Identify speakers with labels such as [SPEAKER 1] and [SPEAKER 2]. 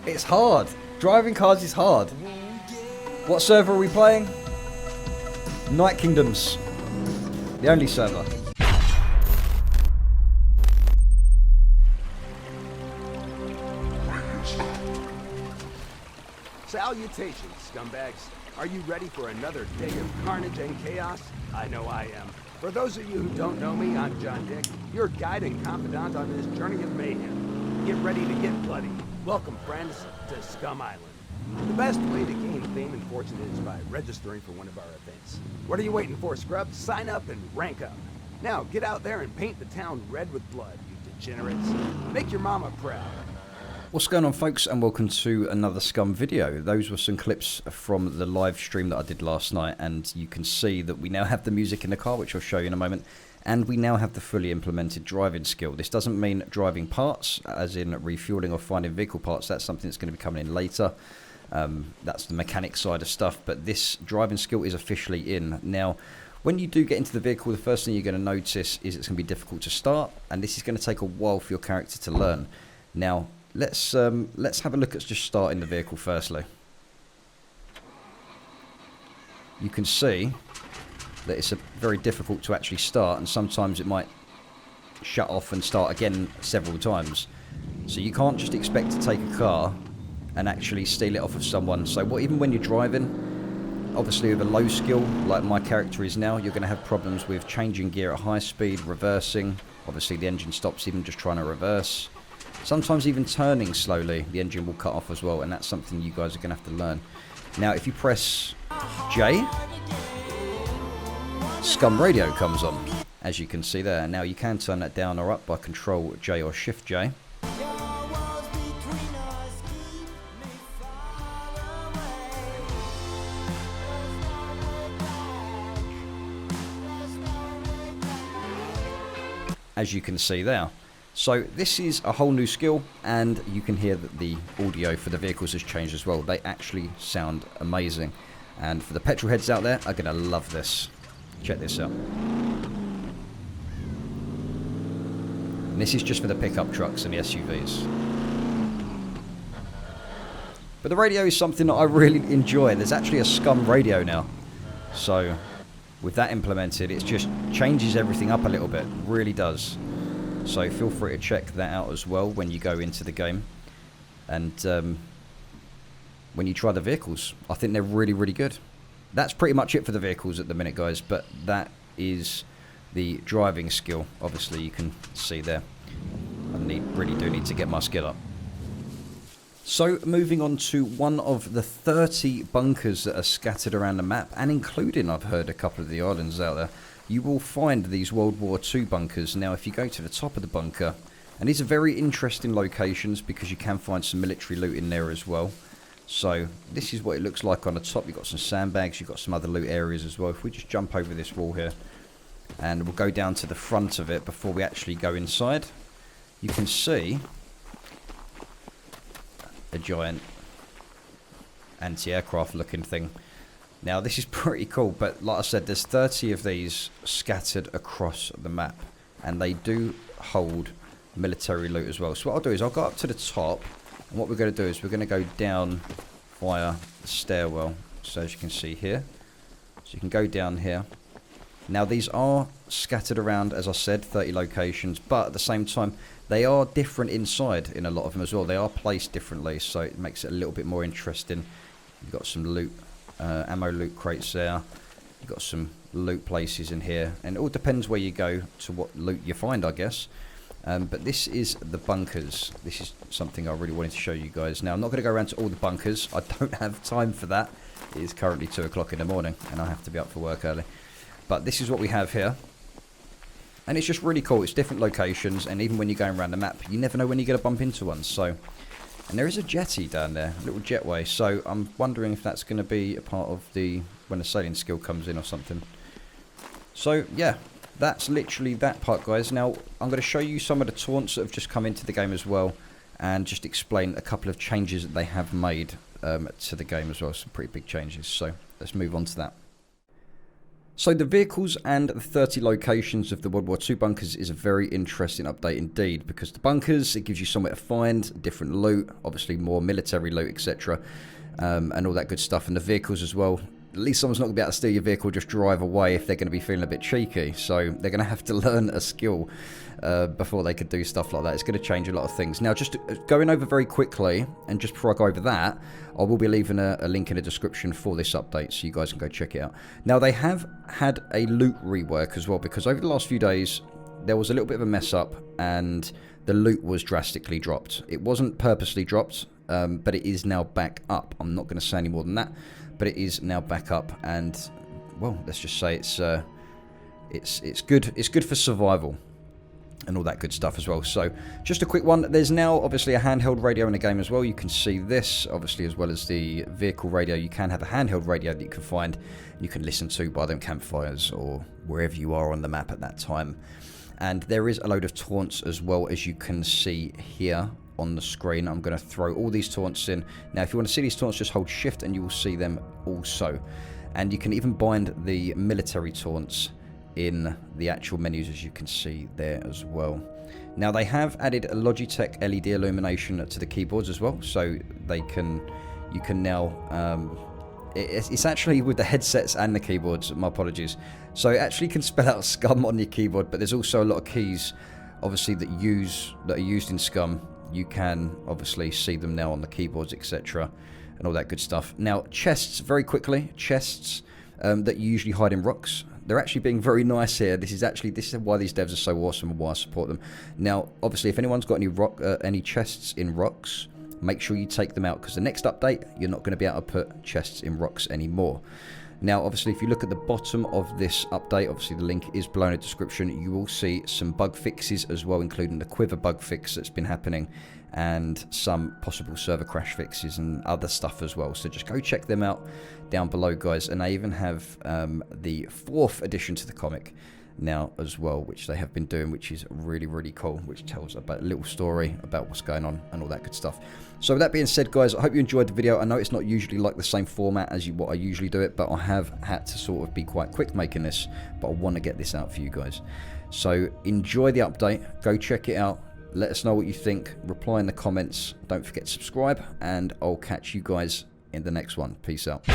[SPEAKER 1] It's hard. Driving cars is hard. What server are we playing? Night Kingdoms. The only server.
[SPEAKER 2] Salutations, scumbags. Are you ready for another day of carnage and chaos? I know I am. For those of you who don't know me, I'm John Dick, your guide and confidant on this journey of mayhem. Get ready to get bloody. Welcome, friends, to Scum Island. The best way to gain fame and fortune is by registering for one of our events. What are you waiting for, scrubs? Sign up and rank up. Now, get out there and paint the town red with blood, you degenerates. Make your mama proud.
[SPEAKER 1] What's going on, folks, and welcome to another Scum video. Those were some clips from the live stream that I did last night, and you can see that we now have the music in the car, which I'll show you in a moment, and we now have the fully implemented driving skill. This doesn't mean driving parts, as in refueling or finding vehicle parts. That's something that's going to be coming in later. That's the mechanic side of stuff, but this driving skill is officially in. Now, when you do get into the vehicle, the first thing you're going to notice is it's going to be difficult to start, and this is going to take a while for your character to learn. Now, let's have a look at just starting the vehicle firstly. You can see that it's very difficult to actually start, and sometimes it might shut off and start again several times. So you can't just expect to take a car and actually steal it off of someone. So even when you're driving, obviously with a low skill like my character is now, you're going to have problems with changing gear at high speed, reversing. Obviously the engine stops even just trying to reverse. Sometimes even turning slowly, the engine will cut off as well, and that's something you guys are going to have to learn. Now, if you press J, Scum Radio comes on, as you can see there. Now, you can turn that down or up by Control J or Shift J. As you can see there. So this is a whole new skill, and you can hear that the audio for the vehicles has changed as well. They actually sound amazing, and for the petrol heads out there are going to love this. Check this out. And this is just for the pickup trucks and the SUVs. But the radio is something that I really enjoy. There's actually a Scum radio now, so with that implemented, it just changes everything up a little bit. It really does. So feel free to check that out as well when you go into the game. And when you try the vehicles, I think they're really, really good. That's pretty much it for the vehicles at the minute, guys. But that is the driving skill. Obviously, you can see there. I really do need to get my skill up. So moving on to one of the 30 bunkers that are scattered around the map, and including, I've heard, a couple of the islands out there. You will find these World War II bunkers. Now, if you go to the top of the bunker, and these are very interesting locations because you can find some military loot in there as well. So this is what it looks like on the top. You've got some sandbags, you've got some other loot areas as well. If we just jump over this wall here, and we'll go down to the front of it before we actually go inside, you can see a giant anti-aircraft looking thing. Now, this is pretty cool, but like I said, there's 30 of these scattered across the map, and they do hold military loot as well. So what I'll do is I'll go up to the top, and what we're going to do is we're going to go down via the stairwell. So as you can see here, so you can go down here. Now, these are scattered around, as I said, 30 locations, but at the same time, they are different inside in a lot of them as well. They are placed differently, so it makes it a little bit more interesting. You've got some loot. Ammo loot crates there. You've got some loot places in here, and it all depends where you go to what loot you find, I guess. But this is the bunkers. This is something I really wanted to show you guys. Now, I'm not going to go around to all the bunkers. I don't have time for that. It is currently 2 o'clock in the morning, and I have to be up for work early. But this is what we have here, and it's just really cool. It's different locations, and even when you're going around the map, you never know when you're going to bump into one. So. And there is a jetty down there, a little jetway, so I'm wondering if that's going to be a part of when the sailing skill comes in or something. So, yeah, that's literally that part, guys. Now, I'm going to show you some of the taunts that have just come into the game as well, and just explain a couple of changes that they have made to the game as well. Some pretty big changes, so let's move on to that. So the vehicles and the 30 locations of the World War II bunkers is a very interesting update indeed, because the bunkers, it gives you somewhere to find different loot, obviously more military loot, etc. And all that good stuff. And the vehicles as well, at least someone's not going to be able to steal your vehicle, just drive away if they're going to be feeling a bit cheeky. So they're going to have to learn a skill before they could do stuff like that. It's going to change a lot of things. Now, just going over very quickly, and just before I go over that, I will be leaving a link in the description for this update, so you guys can go check it out. Now, they have had a loot rework as well, because over the last few days, there was a little bit of a mess up, and the loot was drastically dropped. It wasn't purposely dropped, but it is now back up. I'm not going to say any more than that, but it is now back up, and well, let's just say it's good. It's good for survival and all that good stuff as well. So just a quick one, there's now obviously a handheld radio in the game as well. You can see this obviously, as well as the vehicle radio. You can have a handheld radio that you can find, you can listen to by them campfires or wherever you are on the map at that time. And there is a load of taunts as well, as you can see here on the screen. I'm going to throw all these taunts in. Now, if you want to see these taunts, just hold shift and you will see them also. And you can even bind the military taunts in the actual menus, as you can see there as well. Now, they have added a Logitech LED illumination to the keyboards as well, so you can now it's actually with the headsets and the keyboards, my apologies. So it actually can spell out Scum on your keyboard, but there's also a lot of keys obviously that are used in Scum. You can obviously see them now on the keyboards, etc., and all that good stuff. Now, chests, very quickly, chests that you usually hide in rocks. They're actually being very nice here. This is why these devs are so awesome and why I support them. Now, obviously, if anyone's got any chests in rocks, make sure you take them out, because the next update, you're not going to be able to put chests in rocks anymore. Now, obviously, if you look at the bottom of this update, obviously the link is below in the description, you will see some bug fixes as well, including the Quiver bug fix that's been happening, and some possible server crash fixes and other stuff as well. So just go check them out down below, guys. And I even have the 4th edition to the comic now as well, which they have been doing, which is really, really cool, which tells about a little story about what's going on and all that good stuff. So with that being said, guys, I hope you enjoyed the video. I know it's not usually like the same format as what I usually do it, but I have had to sort of be quite quick making this, but I want to get this out for you guys. So enjoy the update, go check it out, let us know what you think, reply in the comments, don't forget to subscribe, and I'll catch you guys in the next one. Peace out.